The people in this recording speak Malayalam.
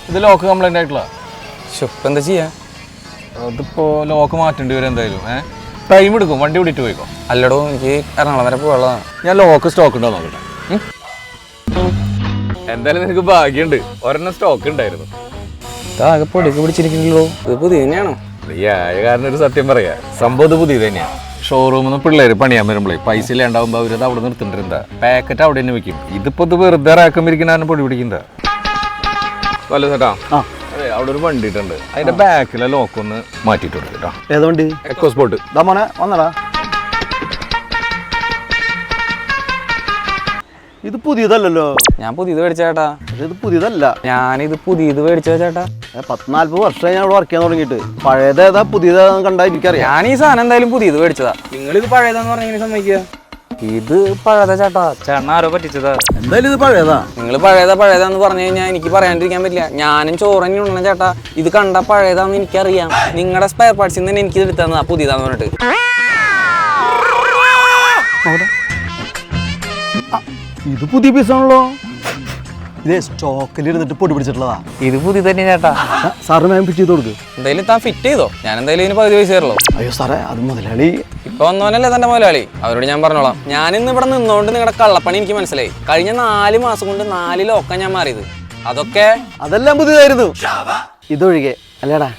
ഇത് ലോക്ക് കംപ്ലൈൻ്റ് ആയിട്ടുള്ള ഇപ്പം എന്താ ചെയ്യാ? അതിപ്പോൾ ലോക്ക് മാറ്റേണ്ടി വരും എന്തായാലും. ടൈം എടുക്കും, വണ്ടി വിട്ടിട്ട് പോയിക്കോ. അല്ലടോ, എനിക്ക് എറണാകുളം വരെ പോയുള്ളതാണ്. ഞാൻ ലോക്ക് സ്റ്റോക്ക് ഉണ്ടോ നോക്കട്ടെ. എന്തായാലും നിനക്ക് ഭാഗ്യമുണ്ട്, ഒരെണ്ണം സ്റ്റോക്ക് ഉണ്ടായിരുന്നു. ഇതാകെ പൊടിയൊക്കെ പിടിച്ചിരിക്കണല്ലോ. ഇത് പുതിയ തന്നെയാണോ? കാരണം ഒരു സത്യം പറയാ, സംഭവം ഇത് പുതിയത് തന്നെയാണ്. ഷോറൂമിൽ നിന്ന് പിള്ളേർ പണിയാൻ വരുമ്പോഴേ പൈസ ഇല്ലാണ്ടാവുമ്പോൾ അവരത് അവിടെ നിർത്തിണ്ടാ പാക്കറ്റ് അവിടെ തന്നെ വെക്കും. ഇതിപ്പോ ഇത് വെറുതെ റാക്കുമ്പോരിക്കുന്ന പൊടി പിടിക്കുന്നതാ. വല്ല ചേട്ടാ, അതെ അവിടെ ഒരു വണ്ടി ഇട്ടുണ്ട്, അതിന്റെ ബാക്കിലെ ലോക്ക് ഒന്ന് മാറ്റിട്ട് കൊടുക്കട്ടോ. ഏത് വണ്ടി? EcoSport. മോനെ വന്നടാ. ഇത് പുതിയതല്ലോ. ഞാൻ പുതിയത് മേടിച്ച ചേട്ടാ. ഇത് പുതിയതല്ല. ഞാനിത് പുതിയത് മേടിച്ചത് ചേട്ടാ. 40-40 വർഷമായി ഞാൻ ഇവിടെ വർക്ക് ചെയ്യാൻ തുടങ്ങിയിട്ട്. പഴയതേതാ പുതിയതാന്ന് കണ്ടാ എനിക്കറിയാം. ഞാൻ ഈ സാധനം എന്തായാലും പുതിയത് മേടിച്ചതാ. നിങ്ങളിത് പഴയതാന്ന് പറഞ്ഞെങ്ങനെ സമ്മതിക്കുക? ഇത് പഴയതാ ചേട്ടാ. ചേട്ടൻ ആരോ പറ്റിച്ചതാ. എന്തായാലും ഇത് പഴയതാ. നിങ്ങൾ പഴയതാന്ന് പറഞ്ഞു കഴിഞ്ഞാൽ എനിക്ക് പറയാണ്ടിരിക്കാൻ പറ്റില്ല. ഞാനും ചോറന്നെ ഉണ്ടണം ചേട്ടാ. ഇത് കണ്ട പഴയതാന്ന് എനിക്കറിയാം. നിങ്ങളുടെ സ്പെയർ പാർട്സിൽ നിന്ന് എനിക്ക് ഇത് എടുത്തതാ പുതിയതാന്ന് പറഞ്ഞിട്ട്. ഇത് പുതിയ പീസാണല്ലോ. ഇതേ സ്റ്റോക്കിൽ ഇരുന്നിട്ട് പൊടി പിടിച്ചിട്ടുള്ളതാ. ഇത് പുതിയ തന്നെ ചേട്ടാ. സാറിന് ഞാൻ ഫിറ്റ് ചെയ്ത് കൊടുക്ക്. എന്തായാലും താൻ ഫിറ്റ് ചെയ്തോ? ഞാൻ എന്തായാലും ഇതിന് പകുതി പൈസ തരുള്ളൂ. അയ്യോ സാറേ, അത് മുതലാളി ഇപ്പൊ വന്നോനല്ലേ തന്റെ മുതലാളി, അവരോട് ഞാൻ പറഞ്ഞോളാം. ഞാൻ ഇന്ന് ഇവിടെ നിന്നോണ്ട് നിങ്ങളുടെ കള്ളപ്പണി എനിക്ക് മനസ്സിലായി. കഴിഞ്ഞ 4 മാസം കൊണ്ട് 4 ലോക്ക ഞാൻ മാറിയത്. അതെല്ലാം പുതിയതായിരുന്നു, ഇതൊഴികെ അല്ലേടാ.